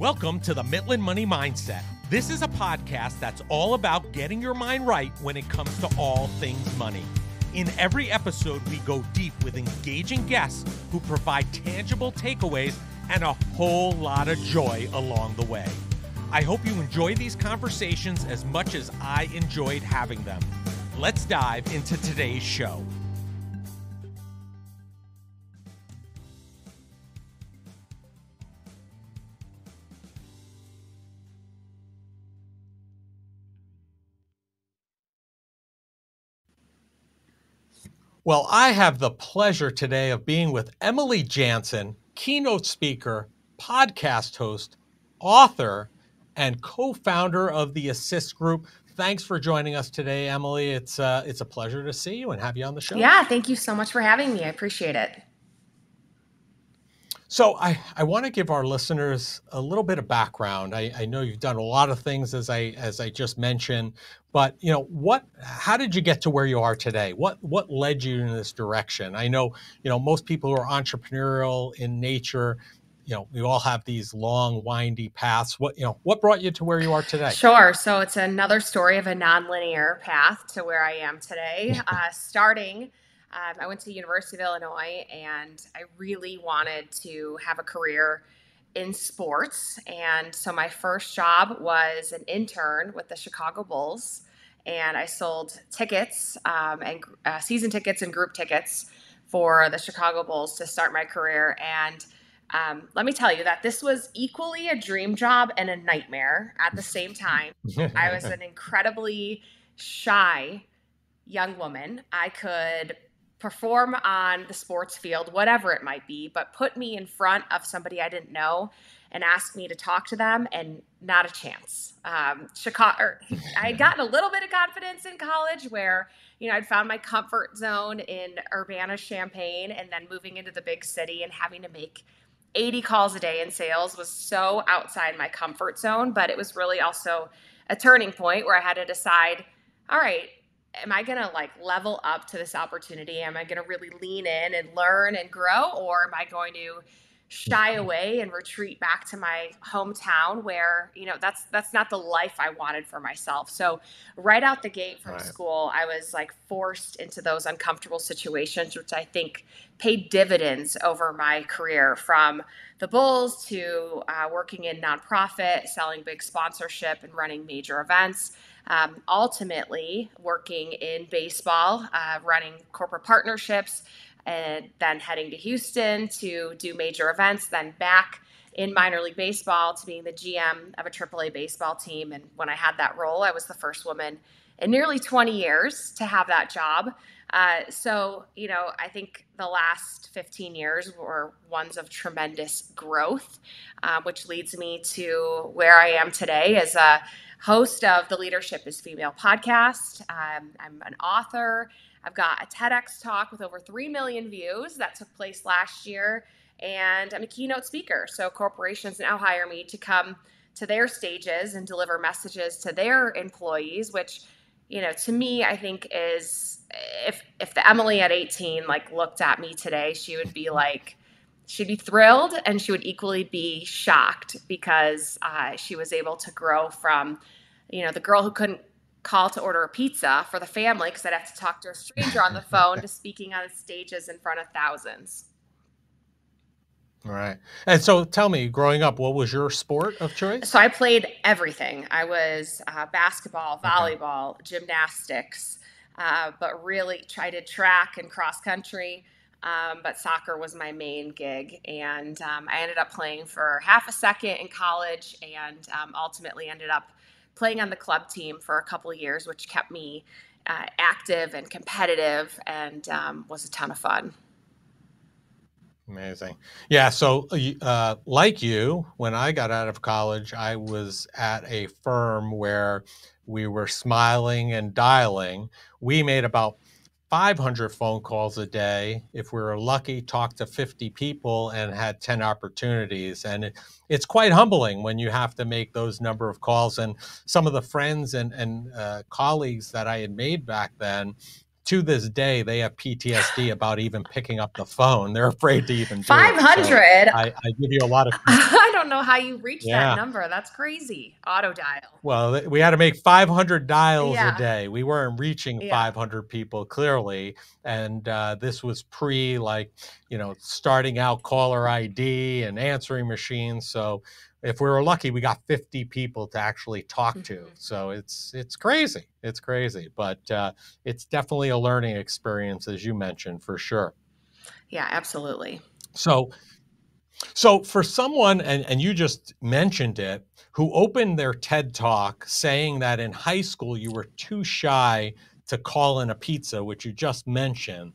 Welcome to the Midland Money Mindset. This is a podcast that's all about getting your mind right when it comes to all things money. In every episode, we go deep with engaging guests who provide tangible takeaways and a whole lot of joy along the way. I hope you enjoy these conversations as much as I enjoyed having them. Let's dive into today's show. Well, I have the pleasure today of being with Emily Jaenson, keynote speaker, podcast host, author, and co-founder of the Assist Group. Thanks for joining us today, Emily. It's a pleasure to see you and have you on the show. Yeah, thank you so much for having me. I appreciate it. So I want to give our listeners a little bit of background. I know you've done a lot of things as I just mentioned, but how did you get to where you are today? What led you in this direction? I know, most people who are entrepreneurial in nature, we all have these long, windy paths. What brought you to where you are today? Sure. So it's another story of a nonlinear path to where I am today. I went to the University of Illinois, and I really wanted to have a career in sports. And so my first job was an intern with the Chicago Bulls, and I sold tickets and season tickets and group tickets for the Chicago Bulls to start my career. And let me tell you that this was equally a dream job and a nightmare at the same time. I was an incredibly shy young woman. I could perform on the sports field, whatever it might be, but put me in front of somebody I didn't know and ask me to talk to them, and not a chance. I had gotten a little bit of confidence in college where, I'd found my comfort zone in Urbana-Champaign, and then moving into the big city and having to make 80 calls a day in sales was so outside my comfort zone. But it was really also a turning point where I had to decide, all right, am I going to level up to this opportunity? Am I going to really lean in and learn and grow? Or am I going to shy away and retreat back to my hometown where, that's not the life I wanted for myself. So right out the gate from school, I was forced into those uncomfortable situations, which I think paid dividends over my career, from the Bulls to working in nonprofit, selling big sponsorship and running major events. Ultimately working in baseball, running corporate partnerships, and then heading to Houston to do major events, then back in minor league baseball to being the GM of a AAA baseball team. And when I had that role, I was the first woman in nearly 20 years to have that job. So I think the last 15 years were ones of tremendous growth, which leads me to where I am today as a host of the Leadership is Female podcast. I'm an author. I've got a TEDx Talk with over 3 million views that took place last year, and I'm a keynote speaker. So corporations now hire me to come to their stages and deliver messages to their employees, which, to me, I think is, if the Emily at 18 looked at me today, she would be she'd be thrilled, and she would equally be shocked because she was able to grow from, the girl who couldn't call to order a pizza for the family because I'd have to talk to a stranger on the phone, to speaking on stages in front of thousands. All right. And so tell me, growing up, what was your sport of choice? So I played everything. I was basketball, volleyball, gymnastics, but really did track and cross country. But soccer was my main gig. And I ended up playing for half a second in college, and ultimately ended up playing on the club team for a couple of years, which kept me active and competitive, and was a ton of fun. Amazing. Yeah. So like you, when I got out of college, I was at a firm where we were smiling and dialing. We made about 500 phone calls a day. If we were lucky, talked to 50 people and had 10 opportunities. And it's quite humbling when you have to make those number of calls. And some of the friends and colleagues that I had made back then to this day, they have PTSD about even picking up the phone. They're afraid to even do it. 500. So I give you a lot of I don't know how you reach that yeah. number. That's crazy. Auto dial. Well, we had to make 500 dials a Yeah. day. We weren't reaching Yeah. 500 people clearly. And this was pre, like, starting out caller ID and answering machines. So if we were lucky, we got 50 people to actually talk to. So it's crazy. It's crazy. But it's definitely a learning experience, as you mentioned, for sure. Yeah, absolutely. So for someone, and you just mentioned it, who opened their TED Talk saying that in high school you were too shy to call in a pizza, which you just mentioned,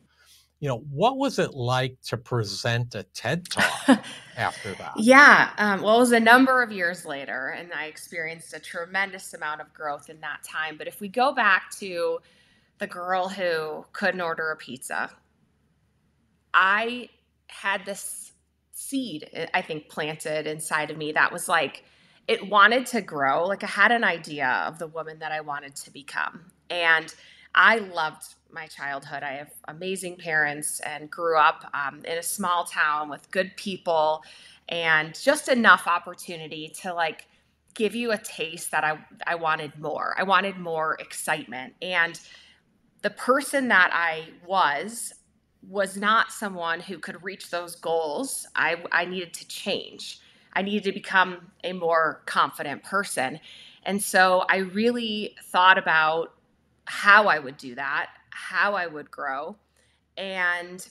what was it like to present a TED Talk after that? Yeah. Well, it was a number of years later, and I experienced a tremendous amount of growth in that time. But if we go back to the girl who couldn't order a pizza, I had this seed, I think, planted inside of me that was like, it wanted to grow. Like I had an idea of the woman that I wanted to become. And I loved my childhood. I have amazing parents and grew up in a small town with good people and just enough opportunity to like give you a taste that I wanted more. I wanted more excitement. And the person that I was not someone who could reach those goals. I needed to change. I needed to become a more confident person. And so I really thought about how I would do that, how I would grow. And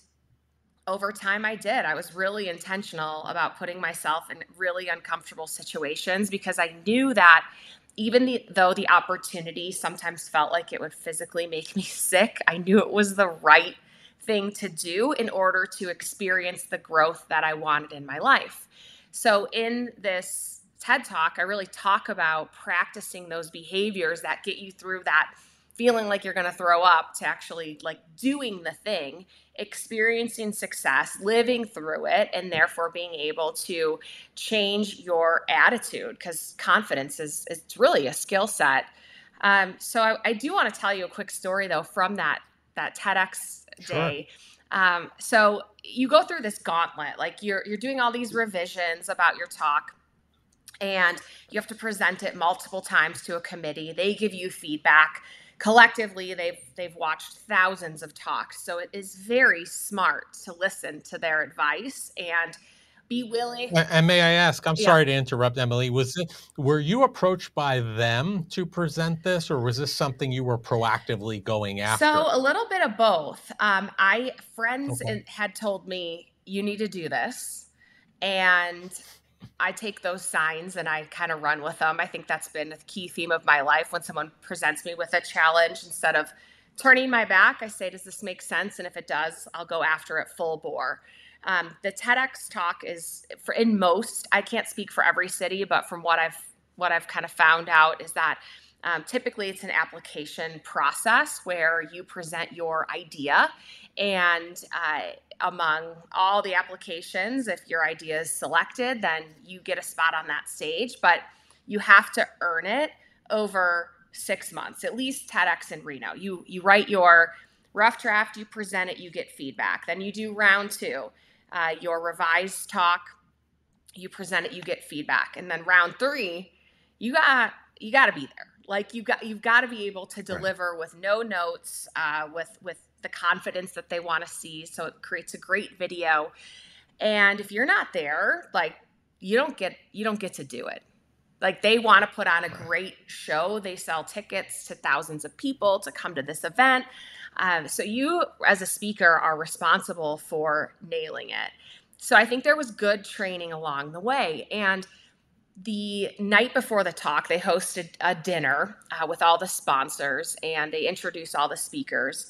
over time, I did. I was really intentional about putting myself in really uncomfortable situations because I knew that even though the opportunity sometimes felt like it would physically make me sick, I knew it was the right thing to do in order to experience the growth that I wanted in my life. So in this TED Talk, I really talk about practicing those behaviors that get you through that feeling like you're going to throw up to actually like doing the thing, experiencing success, living through it, and therefore being able to change your attitude because confidence is it's really a skill set. So I do want to tell you a quick story though from that TEDx day. So you go through this gauntlet, like you're doing all these revisions about your talk. And you have to present it multiple times to a committee. They give you feedback. Collectively, they've watched thousands of talks. So it is very smart to listen to their advice and be willing. And may I ask, I'm Yeah. sorry to interrupt, Emily, were you approached by them to present this, or was this something you were proactively going after? So a little bit of both. Friends had told me, you need to do this. And I take those signs and I kind of run with them. I think that's been a key theme of my life. When someone presents me with a challenge, instead of turning my back, I say, does this make sense? And if it does, I'll go after it full bore. The TEDx talk is I can't speak for every city, but from what I've kind of found out is that typically it's an application process where you present your idea and among all the applications, if your idea is selected, then you get a spot on that stage, but you have to earn it over 6 months, at least TEDx in Reno. You write your rough draft, you present it, you get feedback. Then you do round 2, your revised talk, you present it, you get feedback. And then round 3, you got to be there. Like you've got to be able to deliver with no notes, with the confidence that they want to see. So it creates a great video. And if you're not there, like you don't get to do it. Like they want to put on a great show. They sell tickets to thousands of people to come to this event. So you as a speaker are responsible for nailing it. So I think there was good training along the way. And the night before the talk, they hosted a dinner with all the sponsors and they introduced all the speakers.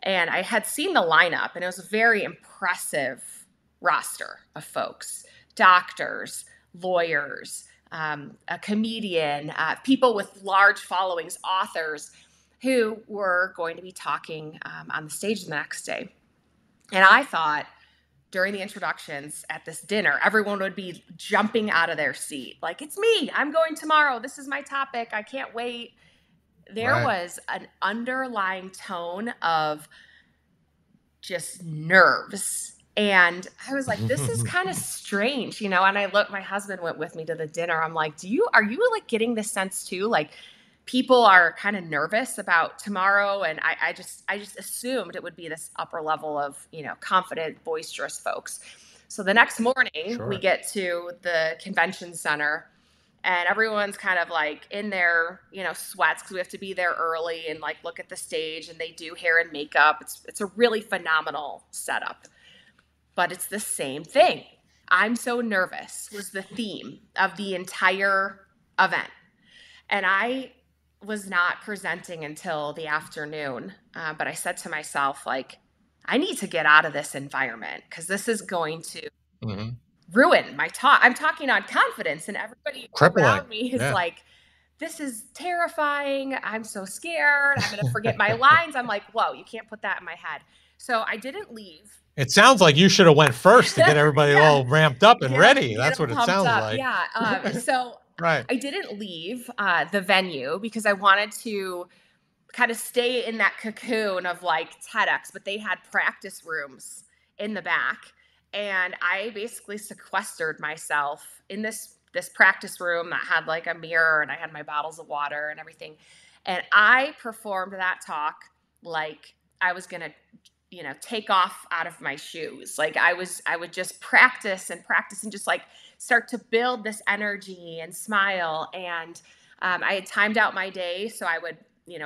And I had seen the lineup and it was a very impressive roster of folks, doctors, lawyers, a comedian, people with large followings, authors who were going to be talking on the stage the next day. And I thought, during the introductions at this dinner, everyone would be jumping out of their seat. Like, it's me, I'm going tomorrow. This is my topic. I can't wait. there was an underlying tone of just nerves. And I was like, this is kind of strange, and my husband went with me to the dinner. I'm like, are you like getting this sense too? Like people are kind of nervous about tomorrow. And I just assumed it would be this upper level of, confident, boisterous folks. So the next morning we get to the convention center and everyone's kind of like in their, sweats because we have to be there early and like look at the stage, and they do hair and makeup. It's a really phenomenal setup, but it's the same thing. I'm so nervous was the theme of the entire event. And I was not presenting until the afternoon. But I said to myself, like, I need to get out of this environment because this is going to ruin my talk. I'm talking on confidence, and everybody around me is like, this is terrifying. I'm so scared. I'm going to forget my lines. I'm like, whoa, you can't put that in my head. So I didn't leave. It sounds like you should have went first to get everybody all ramped up and ready. That's what it sounds like. Yeah. So I didn't leave the venue because I wanted to kind of stay in that cocoon of like TEDx, but they had practice rooms in the back. And I basically sequestered myself in this practice room that had like a mirror, and I had my bottles of water and everything. And I performed that talk like I was going to, take off out of my shoes. Like I would just practice and just like start to build this energy and smile. And I had timed out my day. So I would,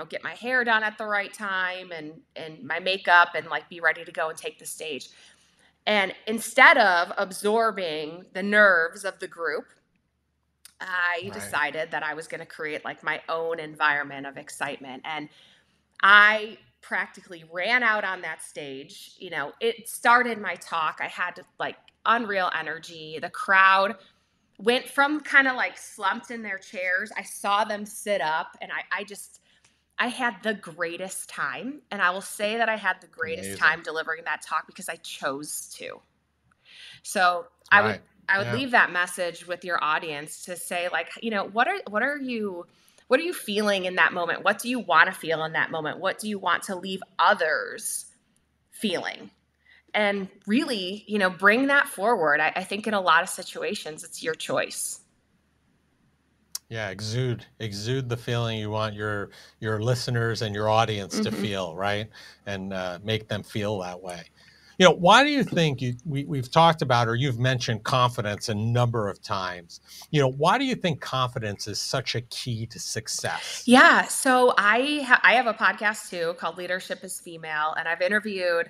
get my hair done at the right time and my makeup and like be ready to go and take the stage. And instead of absorbing the nerves of the group, I decided that I was going to create like my own environment of excitement. And I practically ran out on that stage. It started my talk. I had like unreal energy. The crowd went from kind of like slumped in their chairs. I saw them sit up, and I had the greatest time. And I will say that I had the greatest time delivering that talk because I chose to. So I would leave that message with your audience to say, like, what are you feeling in that moment? What do you want to feel in that moment? What do you want to leave others feeling? And really, bring that forward. I think in a lot of situations, it's your choice. Yeah, exude the feeling you want your listeners and your audience to feel, right? And make them feel that way. Why do you think we've talked about, or you've mentioned confidence a number of times? Why do you think confidence is such a key to success? Yeah, so I have a podcast too called Leadership is Female, and I've interviewed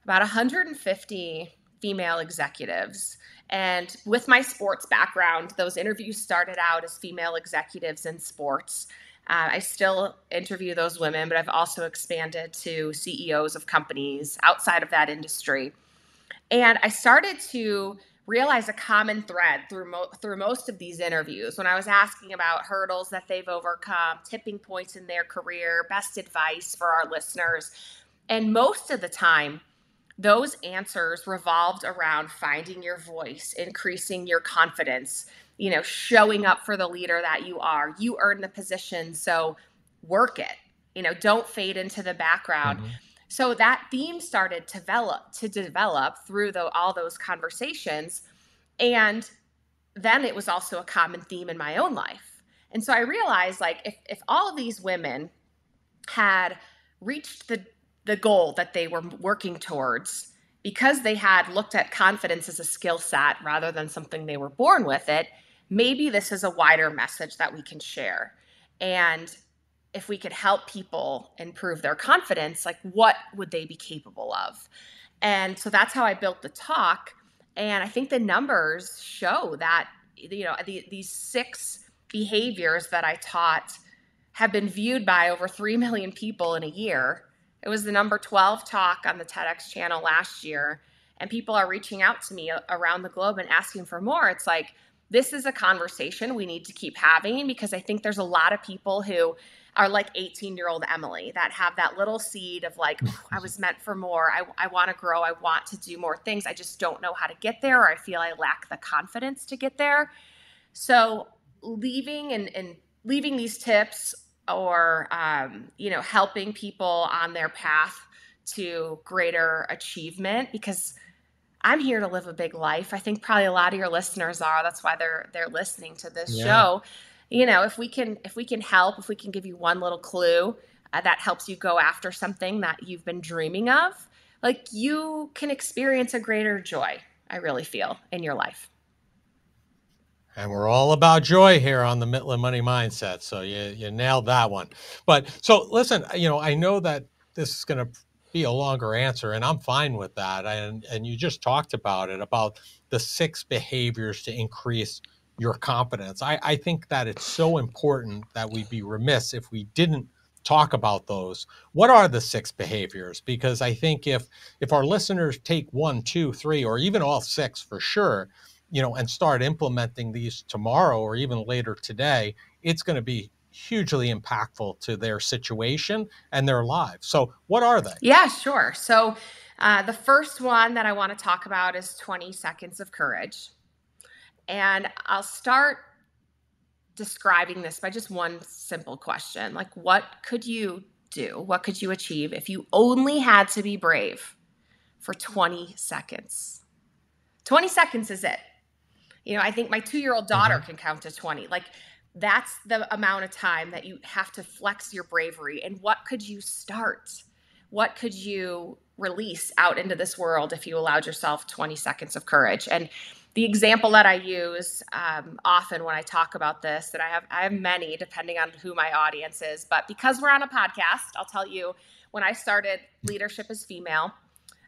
about 150 female executives. And with my sports background, those interviews started out as female executives in sports. I still interview those women, but I've also expanded to CEOs of companies outside of that industry. And I started to realize a common thread through most of these interviews when I was asking about hurdles that they've overcome, tipping points in their career, best advice for our listeners. And most of the time, those answers revolved around finding your voice, increasing your confidence, showing up for the leader that you are. You earn the position, so work it. Don't fade into the background. So that theme started to develop through all those conversations. And then it was also a common theme in my own life. And so I realized, like, if all of these women had reached the goal that they were working towards because they had looked at confidence as a skill set rather than something they were born with it, maybe this is a wider message that we can share. And if we could help people improve their confidence, like what would they be capable of? And so that's how I built the talk. And I think the numbers show that, these 6 behaviors that I taught have been viewed by over 3 million people in a year. It was the number 12 talk on the TEDx channel last year. And people are reaching out to me around the globe and asking for more. It's like, this is a conversation we need to keep having, because I think there's a lot of people who are like 18-year-old Emily that have that little seed of like, I was meant for more. I want to grow. I want to do more things. I just don't know how to get there, or I feel I lack the confidence to get there. So leaving these tips or helping people on their path to greater achievement, because I'm here to live a big life. I think probably a lot of your listeners are. That's why they're listening to this Yeah. show. If we can help, if we can give you one little clue that helps you go after something that you've been dreaming of, like, you can experience a greater joy, I really feel, in your life. And we're all about joy here on the Mitla Money Mindset. So you nailed that one. But so listen, I know that this is going to be a longer answer, and I'm fine with that. And you just talked about it, about the 6 behaviors to increase your confidence. I think that it's so important that we be remiss if we didn't talk about those. What are the 6 behaviors? Because I think if our listeners take 1, 2, 3, or even all 6 for sure, and start implementing these tomorrow or even later today, it's going to be hugely impactful to their situation and their lives. So what are they? Yeah, sure. So the first one that I want to talk about is 20 seconds of courage. And I'll start describing this by just one simple question. Like, what could you do? What could you achieve if you only had to be brave for 20 seconds? 20 seconds is it. I think my 2-year-old daughter can count to 20. Like, that's the amount of time that you have to flex your bravery. And what could you start? What could you release out into this world if you allowed yourself 20 seconds of courage? And the example that I use often when I talk about this, and I have many depending on who my audience is, but because we're on a podcast, I'll tell you, when I started Leadership is Female,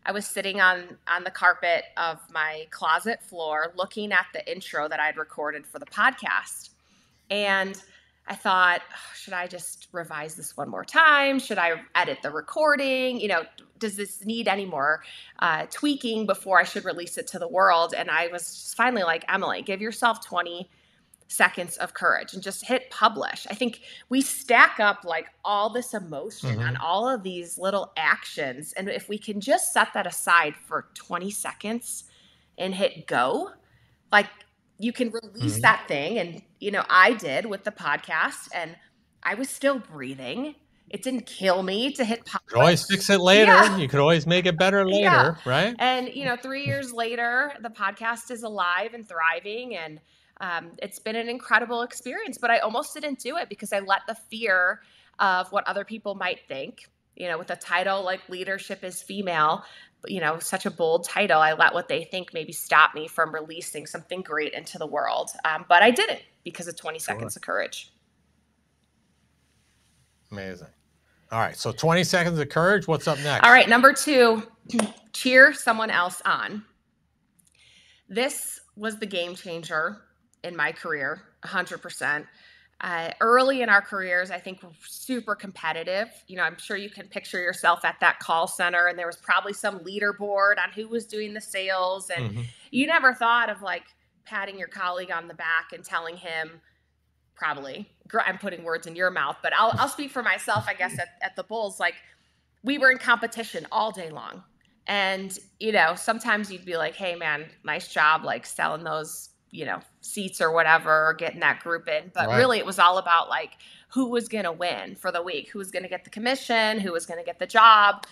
I was sitting on the carpet of my closet floor looking at the intro that I'd recorded for the podcast. And I thought, should I just revise this one more time? Should I edit the recording? Does this need any more tweaking before I should release it to the world? And I was just finally like, Emily, give yourself 20 seconds of courage and just hit publish. I think we stack up like all this emotion on all of these little actions. And if we can just set that aside for 20 seconds and hit go, like, you can release that thing. And, I did with the podcast, and I was still breathing. It didn't kill me to hit publish. You could always fix it later. Yeah. You could always make it better later, right? And, 3 years later, the podcast is alive and thriving, and it's been an incredible experience. But I almost didn't do it because I let the fear of what other people might think, with a title like Leadership is Female, such a bold title, I let what they think maybe stop me from releasing something great into the world. But I didn't, because of 20 seconds of courage. Amazing. All right. So 20 seconds of courage. What's up next? All right. Number 2, cheer someone else on. This was the game changer in my career, 100%. Early in our careers, I think we're super competitive. I'm sure you can picture yourself at that call center, and there was probably some leaderboard on who was doing the sales. And you never thought of like patting your colleague on the back and telling him, probably, I'm putting words in your mouth, but I'll speak for myself, I guess, at the Bulls. Like, we were in competition all day long. And, sometimes you'd be like, hey man, nice job, like selling those, seats or whatever, or getting that group in. But really it was all about like who was going to win for the week, who was going to get the commission, who was going to get the job.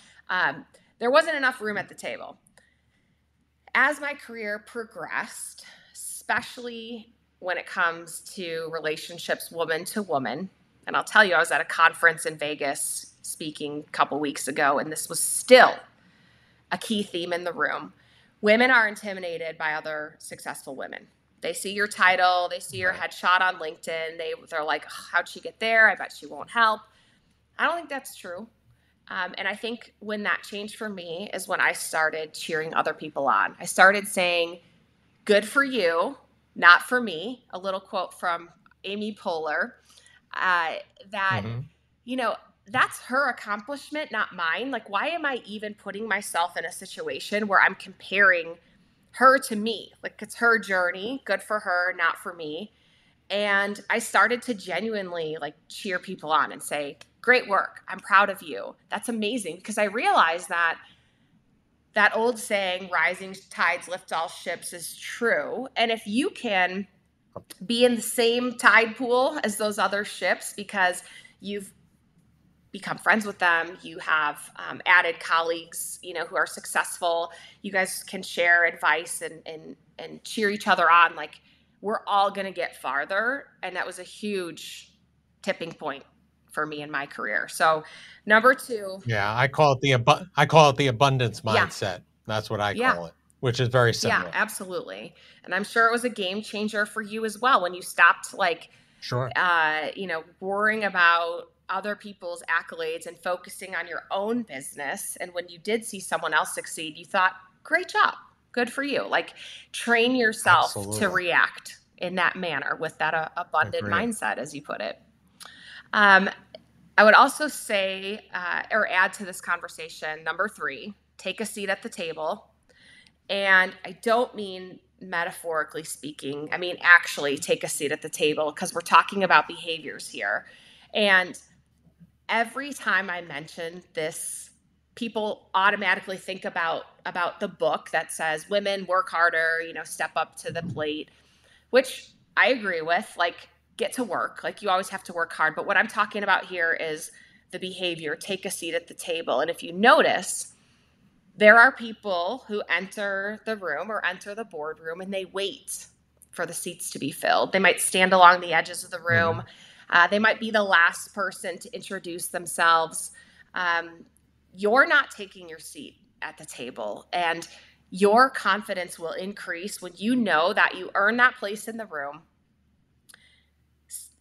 There wasn't enough room at the table. As my career progressed, especially when it comes to relationships woman to woman, and I'll tell you, I was at a conference in Vegas speaking a couple weeks ago, and this was still a key theme in the room. Women are intimidated by other successful women. They see your title, they see your headshot on LinkedIn, they're like, how'd she get there? I bet she won't help. I don't think that's true. And I think when that changed for me is when I started cheering other people on. I started saying, good for you, not for me. A little quote from Amy Poehler, that, that's her accomplishment, not mine. Like, why am I even putting myself in a situation where I'm comparing her to me? Like, it's her journey, good for her, not for me. And I started to genuinely like cheer people on and say, great work, I'm proud of you. That's amazing. Because I realized that old saying, rising tides lift all ships, is true. And if you can be in the same tide pool as those other ships because you've become friends with them. You have added colleagues, who are successful. You guys can share advice and cheer each other on. Like, we're all going to get farther. And that was a huge tipping point for me in my career. So number 2. Yeah, I call it the abundance Yeah. mindset. That's what I Yeah. call it, which is very Yeah, similar. absolutely. And I'm sure it was a game changer for you as well when you stopped Sure. worrying about other people's accolades and focusing on your own business. And when you did see someone else succeed, you thought, great job. Good for you. Like, train yourself to react in that manner with that abundant mindset, as you put it. I would also say, or add to this conversation, number 3, take a seat at the table. And I don't mean metaphorically speaking. I mean, actually take a seat at the table, because we're talking about behaviors here. And every time I mention this, people automatically think about the book that says women work harder, step up to the plate, which I agree with. Like, get to work. Like, you always have to work hard. But what I'm talking about here is the behavior, take a seat at the table. And if you notice, there are people who enter the room or enter the boardroom and they wait for the seats to be filled. They might stand along the edges of the room. They might be the last person to introduce themselves. You're not taking your seat at the table, and your confidence will increase when you know that you earn that place in the room.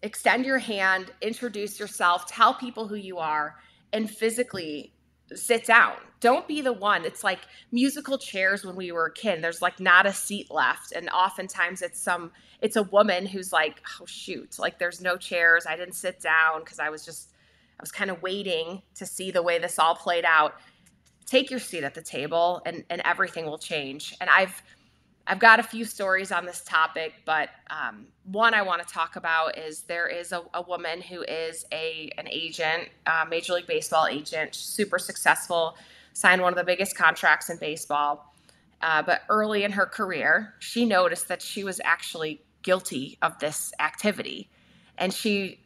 Extend your hand, introduce yourself, tell people who you are, and physically sit down. Don't be the one. It's like musical chairs when we were a kid. There's like not a seat left. And oftentimes it's a woman who's like, oh shoot, like there's no chairs. I didn't sit down because I was kind of waiting to see the way this all played out. Take your seat at the table and everything will change. And I've got a few stories on this topic, but one I want to talk about is there is a woman who is an agent, Major League Baseball agent, super successful, signed one of the biggest contracts in baseball. But early in her career, she noticed that she was actually guilty of this activity. And she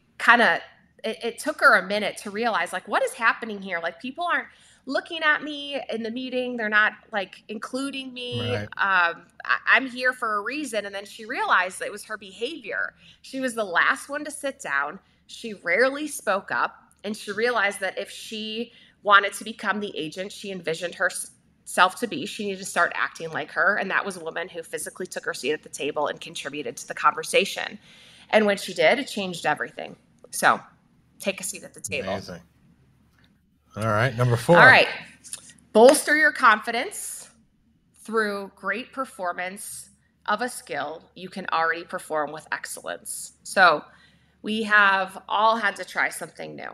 it took her a minute to realize, like, what is happening here? Like, people aren't looking at me in the meeting. They're not like including me. Right. I'm here for a reason. And then she realized that it was her behavior. She was the last one to sit down. She rarely spoke up. And she realized that if she wanted to become the agent she envisioned herself to be, she needed to start acting like her. And that was a woman who physically took her seat at the table and contributed to the conversation. And when she did, it changed everything. So take a seat at the table. Amazing. All right, number 4. All right. Bolster your confidence through great performance of a skill you can already perform with excellence. So we have all had to try something new,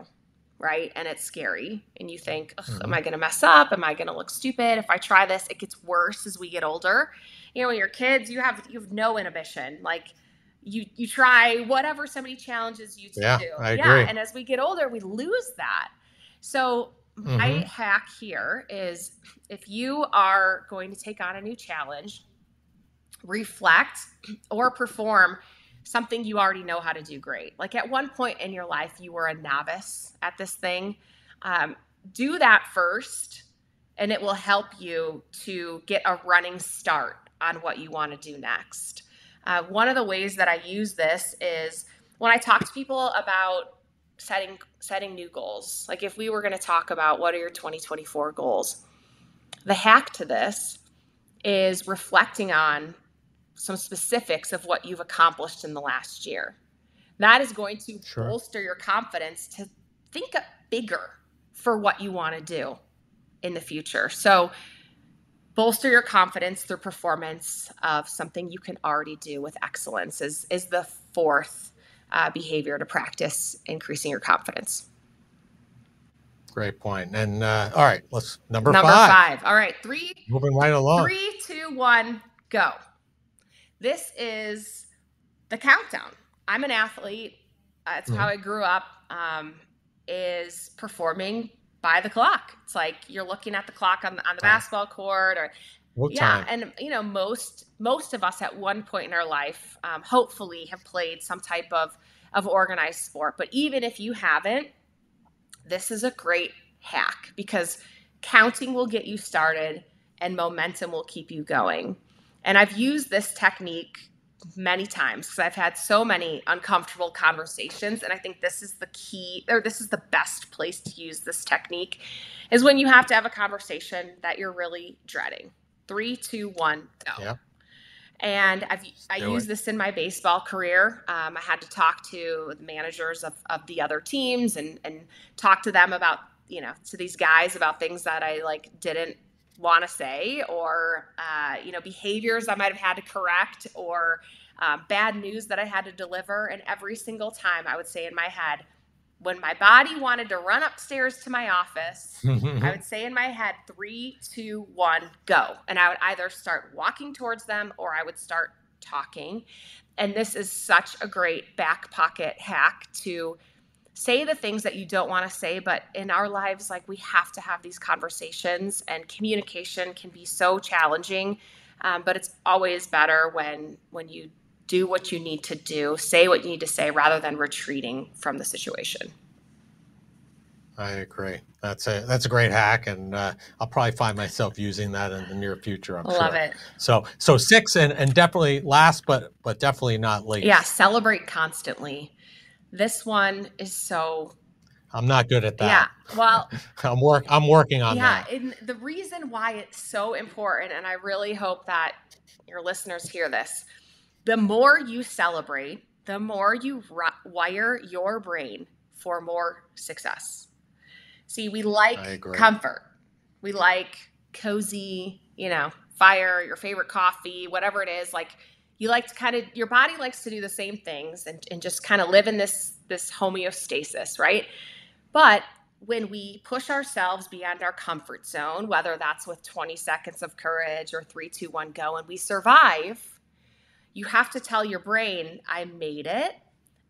right? And it's scary. And you think, am I going to mess up? Am I going to look stupid? If I try this, it gets worse as we get older. When you're kids, you have no inhibition. Like, you try whatever somebody challenges you to do. I agree. And as we get older, we lose that. So my hack here is, if you are going to take on a new challenge, reflect or perform something you already know how to do great. Like, at one point in your life, you were a novice at this thing. Do that first, and it will help you to get a running start on what you want to do next. One of the ways that I use this is when I talk to people about setting new goals. Like, if we were going to talk about what are your 2024 goals, the hack to this is reflecting on some specifics of what you've accomplished in the last year. That is going to bolster your confidence to think bigger for what you want to do in the future. So bolster your confidence through performance of something you can already do with excellence is the 4th behavior to practice increasing your confidence. Great point. And all right, let's number 5. Number 5. All right, moving right along. 3, 2, 1, go. This is the countdown. I'm an athlete. It's how I grew up. Is performing by the clock. It's like you're looking at the clock on the basketball court, or What Yeah, time? and most of us at one point in our life, hopefully, have played some type of organized sport. But even if you haven't, this is a great hack because counting will get you started and momentum will keep you going. And I've used this technique many times because I've had so many uncomfortable conversations. And I think this is the key, or this is the best place to use this technique, is when you have to have a conversation that you're really dreading. 3, 2, 1, go. Yep. And I Do used it. this in my baseball career. I had to talk to the managers of the other teams and talk to them about, to these guys about things that I didn't want to say, or, behaviors I might have had to correct, or bad news that I had to deliver. And every single time I would say in my head, when my body wanted to run upstairs to my office, I would say in my head, 3, 2, 1, go. And I would either start walking towards them or I would start talking. And this is such a great back pocket hack to say the things that you don't want to say. But in our lives, we have to have these conversations, and communication can be so challenging. But it's always better when you do what you need to do, say what you need to say, rather than retreating from the situation. I agree. That's a great hack, and I'll probably find myself using that in the near future. I'm Love sure. it. So 6 and definitely last, but definitely not least. Yeah, celebrate constantly. This one is so. I'm not good at that. Yeah, well, I'm working on that. Yeah, and the reason why it's so important, and I really hope that your listeners hear this, the more you celebrate, the more you wire your brain for more success. See, we like comfort. We like cozy, fire, your favorite coffee, whatever it is. You like to your body likes to do the same things and just kind of live in this homeostasis, right? But when we push ourselves beyond our comfort zone, whether that's with 20 seconds of courage or 3, 2, 1, go, and we survive, you have to tell your brain, I made it.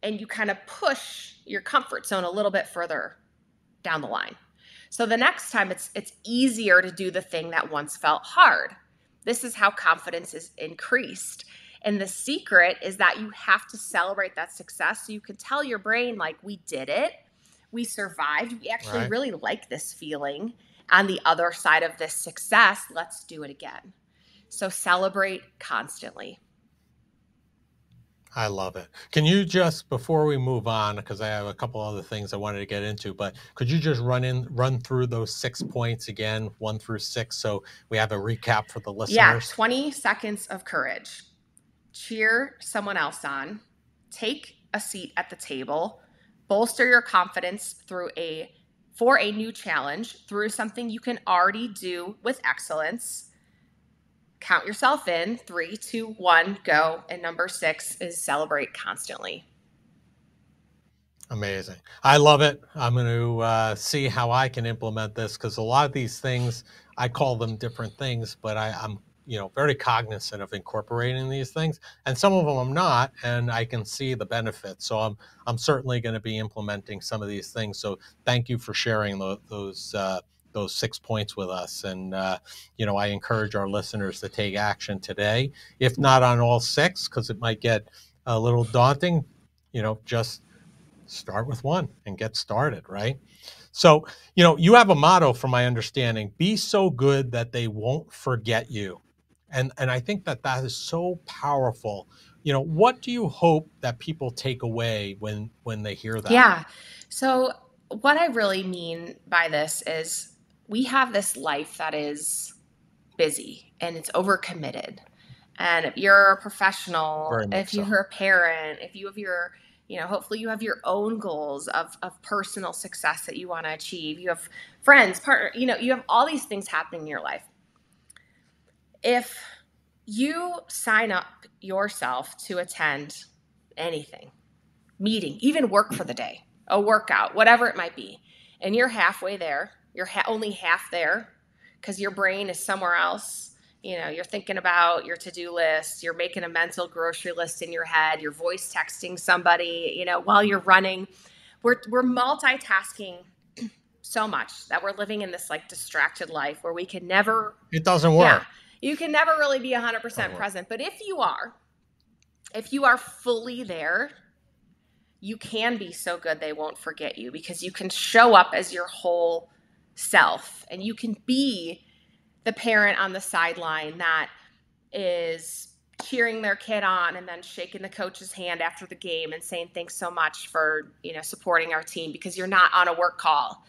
And you kind of push your comfort zone a little bit further down the line. So the next time it's easier to do the thing that once felt hard. This is how confidence is increased. And the secret is that you have to celebrate that success so you can tell your brain, we did it. We survived. We actually really like this feeling on the other side of this success. Let's do it again. So celebrate constantly. I love it. Can you just, before we move on, because I have a couple other things I wanted to get into, but could you just run through those 6 points again, 1 through 6, so we have a recap for the listeners? Yeah, 20 seconds of courage. Cheer someone else on. Take a seat at the table. Bolster your confidence for a new challenge through something you can already do with excellence. Count yourself in. 3, 2, 1, go. And number 6 is celebrate constantly. Amazing. I love it. I'm going to see how I can implement this, because a lot of these things, I call them different things, but I'm very cognizant of incorporating these things, and some of them I'm not, and I can see the benefits. So I'm certainly going to be implementing some of these things. So thank you for sharing those 6 points with us. And I encourage our listeners to take action today, if not on all 6, because it might get a little daunting. Just start with 1 and get started, right? So, you have a motto, from my understanding: be so good that they won't forget you. And I think that is so powerful. What do you hope that people take away when they hear that? Yeah. So what I really mean by this is we have this life that is busy and it's overcommitted. And if you're a professional, if you're a parent, if you have your, hopefully you have your own goals of personal success that you want to achieve. You have friends, partner, you have all these things happening in your life. If you sign up yourself to attend anything, meeting, even work for the day, a workout, whatever it might be, and you're halfway there, you're only half there because your brain is somewhere else. You're thinking about your to-do list, you're making a mental grocery list in your head, you're voice texting somebody, while you're running. We're multitasking so much that we're living in this distracted life where we can never. It doesn't work. You can never really be 100% present. But if you are fully there, you can be so good they won't forget you, because you can show up as your whole self, and you can be the parent on the sideline that is cheering their kid on and then shaking the coach's hand after the game and saying thanks so much for supporting our team, because you're not on a work call.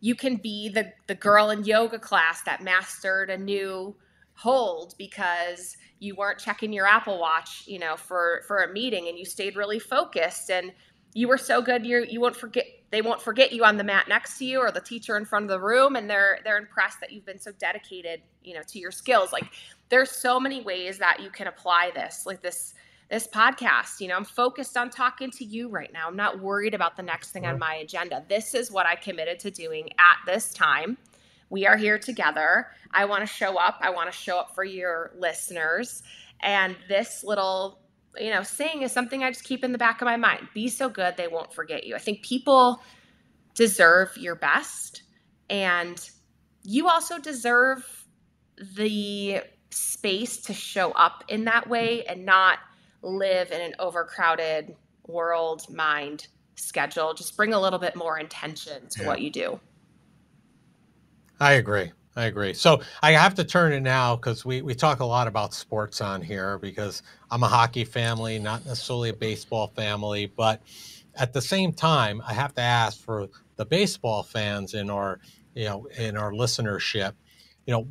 You can be the girl in yoga class that mastered a new hold because you weren't checking your Apple Watch, for a meeting, and you stayed really focused, and you were so good you won't forget. They won't forget you on the mat next to you or the teacher in front of the room, and they're impressed that you've been so dedicated, to your skills. Like, there's so many ways that you can apply this. Like this podcast, I'm focused on talking to you right now. I'm not worried about the next thing on my agenda. This is what I committed to doing at this time. We are here together. I want to show up. I want to show up for your listeners. And this little, saying is something I just keep in the back of my mind. Be so good they won't forget you. I think people deserve your best, and you also deserve the space to show up in that way and not live in an overcrowded world mind schedule. Just bring a little bit more intention to what you do. I agree. So I have to turn it now, because we talk a lot about sports on here, because I'm a hockey family, not necessarily a baseball family. But at the same time, I have to ask for the baseball fans in our listenership,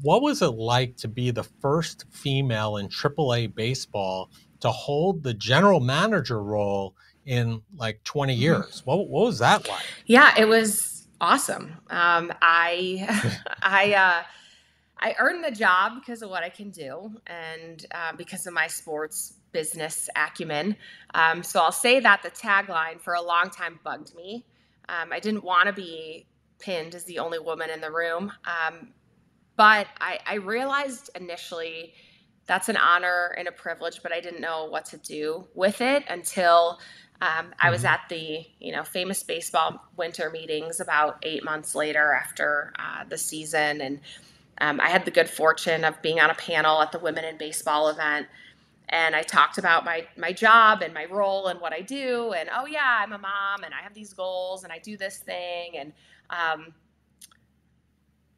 what was it like to be the first female in AAA baseball to hold the general manager role in like 20 years? What was that like? Yeah, it was awesome. I earned the job because of what I can do, and because of my sports business acumen. So I'll say that the tagline for a long time bugged me. I didn't want to be pinned as the only woman in the room. But I realized initially that's an honor and a privilege, but I didn't know what to do with it until I was at the famous baseball winter meetings about 8 months later after the season. And I had the good fortune of being on a panel at the Women in Baseball event. And I talked about my job and my role and what I do. And, oh, yeah, I'm a mom and I have these goals and I do this thing. And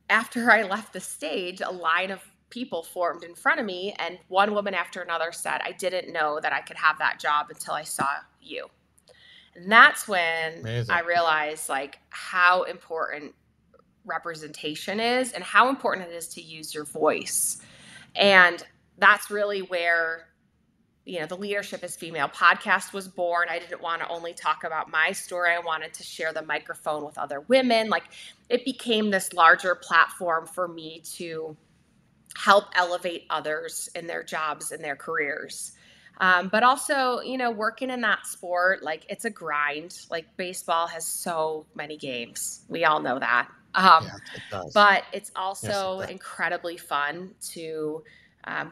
after I left the stage, a line of people formed in front of me, and one woman after another said, I didn't know that I could have that job until I saw you. And that's when I realized how important representation is and how important it is to use your voice. And that's really where the Leadership is Female podcast was born. I didn't want to only talk about my story. I wanted to share the microphone with other women. It became this larger platform for me to help elevate others in their jobs and their careers. But also, working in that sport, it's a grind. Baseball has so many games. We all know that. It does. But it's also incredibly fun to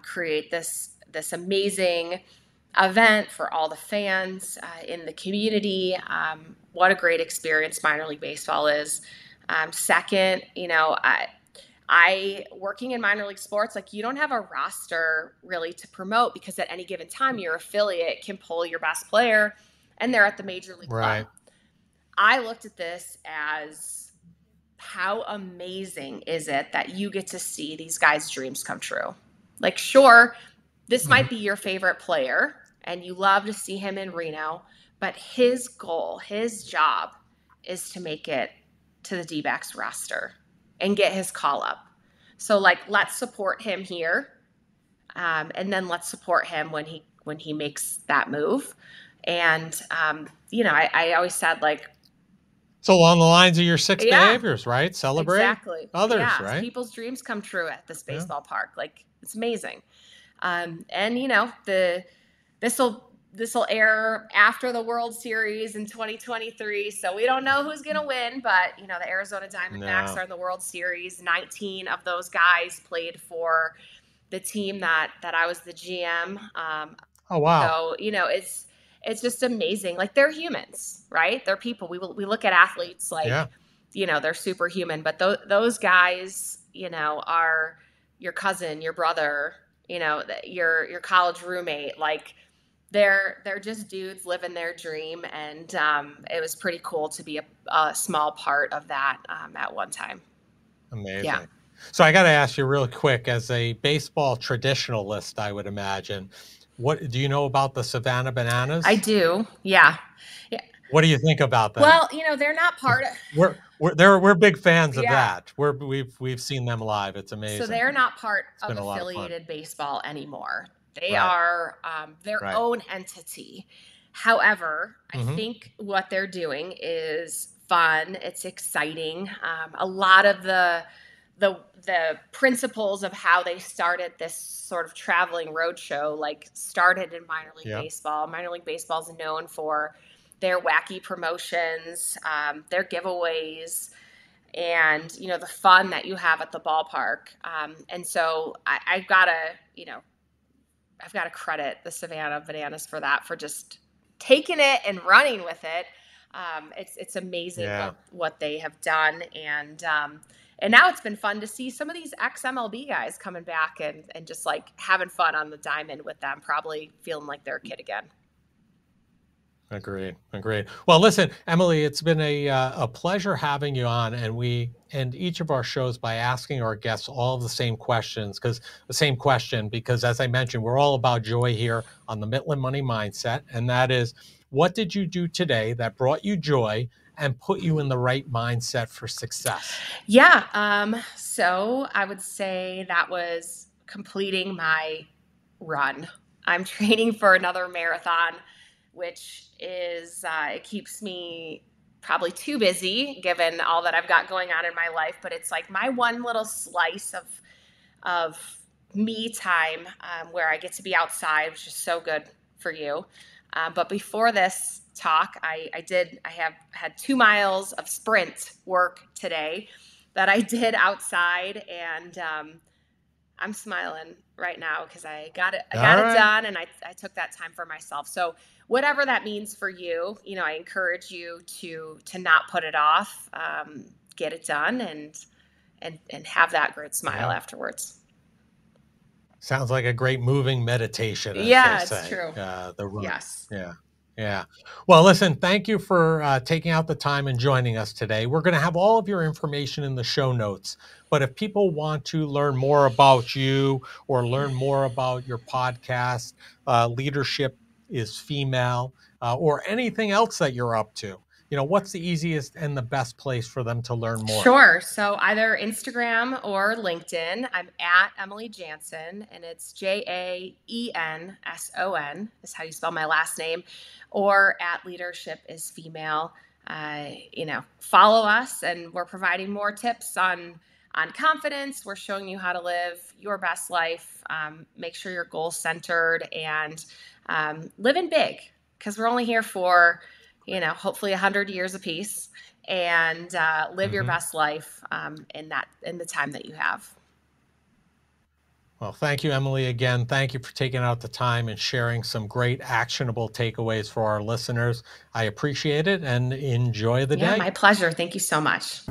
create this amazing event for all the fans in the community. What a great experience minor league baseball is. Second, I working in minor league sports, you don't have a roster really to promote, because at any given time your affiliate can pull your best player and they're at the major league club. I looked at this as, how amazing is it that you get to see these guys' dreams come true? Sure, this might be your favorite player and you love to see him in Reno, but his goal, his job is to make it to the D-backs roster and get his call up. So let's support him here. And then let's support him when he makes that move. And, I always said so along the lines of your 6 behaviors, right? Celebrate others, right? People's dreams come true at this baseball park. It's amazing. And this will air after the World Series in 2023, so we don't know who's going to win. But the Arizona Diamondbacks are in the World Series. 19 of those guys played for the team that I was the GM. Oh wow! So it's just amazing. They're humans, right? They're people. We look at athletes they're superhuman, but those guys are your cousin, your brother, your college roommate. Like they're just dudes living their dream, and it was pretty cool to be a small part of that at one time. Amazing. Yeah. So I got to ask you real quick, as a baseball traditionalist, I would imagine, what do you know about the Savannah Bananas? I do. Yeah. Yeah. What do you think about them? Well, they're not part of. We're big fans of Yeah. that. We've seen them live. It's amazing. So they're not part of been a lot of fun. affiliated baseball anymore. They Right. are their Right. own entity. However, I Mhm. think what they're doing is fun. It's exciting. A lot of the principles of how they started this sort of traveling roadshow, like, started in minor league Yeah. baseball. Minor league baseball is known for their wacky promotions, their giveaways, and the fun that you have at the ballpark. And so I've got to credit the Savannah Bananas for that, for just taking it and running with it. It's amazing. Yeah. what they have done, and now it's been fun to see some of these ex-MLB guys coming back and just like having fun on the diamond with them, probably feeling like they're a kid again. Agreed. Well, listen, Emily, it's been a pleasure having you on, and we end each of our shows by asking our guests all the same questions, because as I mentioned, we're all about joy here on the Midland Money Mindset, and that is, what did you do today that brought you joy and put you in the right mindset for success? Yeah. So I would say that was completing my run. I'm training for another marathon, which is, it keeps me probably too busy given all that I've got going on in my life. But it's like my one little slice of me time, where I get to be outside, which is so good for you. But before this talk, I have had 2 miles of sprint work today that I did outside, and I'm smiling right now because I got it done, and I took that time for myself. So whatever that means for you, I encourage you to not put it off. Get it done, and have that great smile afterwards. Sounds like a great moving meditation, as Yeah, they it's say. true. The run. Yes. Yeah. Well, listen, thank you for taking out the time and joining us today. We're going to have all of your information in the show notes. But if people want to learn more about you or learn more about your podcast, Leadership is Female, or anything else that you're up to, what's the easiest and the best place for them to learn more? Sure. So either Instagram or LinkedIn. I'm at Emily Jaenson, and it's Jaenson is how you spell my last name, or at Leadership is Female. Follow us, and we're providing more tips on confidence. We're showing you how to live your best life. Make sure you're goal centered, and living big, because we're only here for hopefully 100 years apiece, and live your best life in the time that you have. Well, thank you, Emily. Again, thank you for taking out the time and sharing some great actionable takeaways for our listeners. I appreciate it, and enjoy the day. My pleasure. Thank you so much.